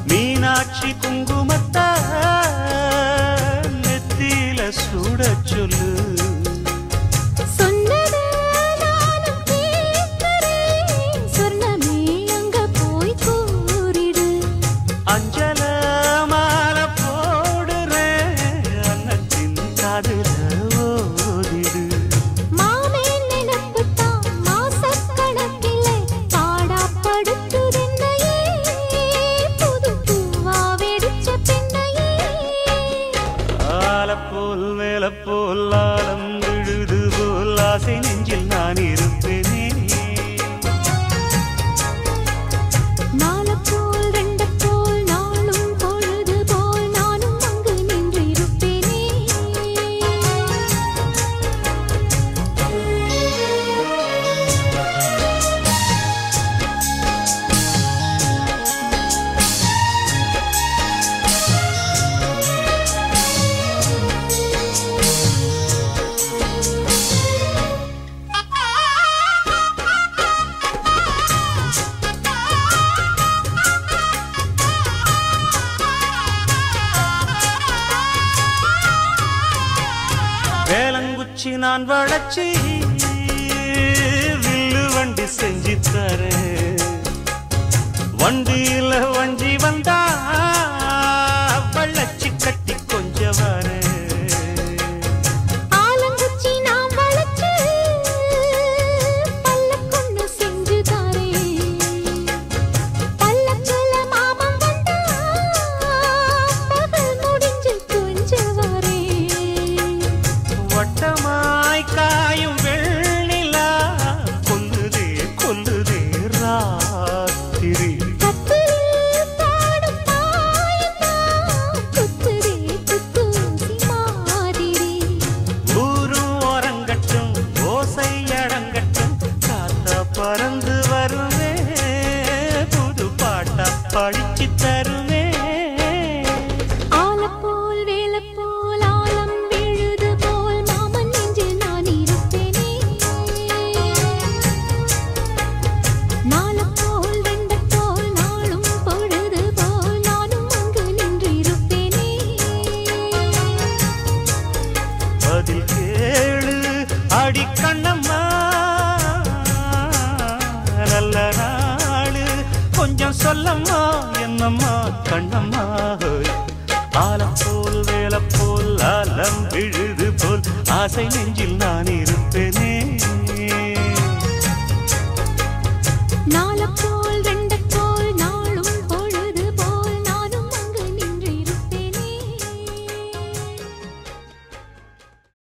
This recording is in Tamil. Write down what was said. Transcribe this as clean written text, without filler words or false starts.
மீனாட்சி குங்குமத்த நெத்தியில சூட சொல்லு. சொன்னத நானும் கேட்கிறேன், சொன்னமே அங்க போய் கூறிடு. அஞ்சல மாலை போடுறேன், அன்னத்தின் காதுல ஓதிடு. மாமே நினைப்புத்தான் மாசக்கணக்கிலே பாடாப்படுத்துதென்னையே, புது பூவா வெடிச்ச பெண்ணையே. ஆலப்போல் மேலப்போல் ஆலம் விழுது போல் ஆசை நெஞ்சில் நான் இருப்பேனே. நாலப்போல் ரெண்டப்போல் நாளும் பொழுது போல் நானும் அங்கு நின்றிருப்பேனே. வேலங்குச்சி நான் வளச்சி வில்லு வண்டி செஞ்சு தரேன். வண்டியில வஞ்சி வந்தா வள்ளச்சி கட்டி கொஞ்ச வரேன். ஆலங்குச்சி நான் வளைச்சு பல்லக்கொன்னு செஞ்சு தாரேன். பல்லக்குல மாமன் வந்தா பகல் முடிஞ்சு கொஞ்ச வரேன். வட்டமாய் காயும் வெள்ளிலா கொல்லுதே கொல்லுதே ராத்திரி. கத்திரில் பாடும் தாயந்தான் குத்துதே குத்தூசி மாதிரி. ஊரும் ஓரங்கட்டும் ஓசை அடங்கட்டும், காத்தா பறந்து வருவே புது பாட்டா படிச்சு தருவே. ஆலப்போல் வேலப்போல் ஆலம் விழுது போல் மாமன் நெஞ்சில் நான் இருப்பேனே. நாலப்போல் ரெண்டப்போல் நாளும் பொழுது போல் நானும் அங்கு நின்றிருப்பேனே. பதில் கேளு அடி கண்ணம்மா, நல்ல நாளு கொஞ்சம் சொல்லம்மா என்னம்மா கண்ணம்மா. ஆலம் போல் வேலை போல் ஆலம் விழுது போல் ஆசை நெஞ்சில் நான் இருப்பேன்.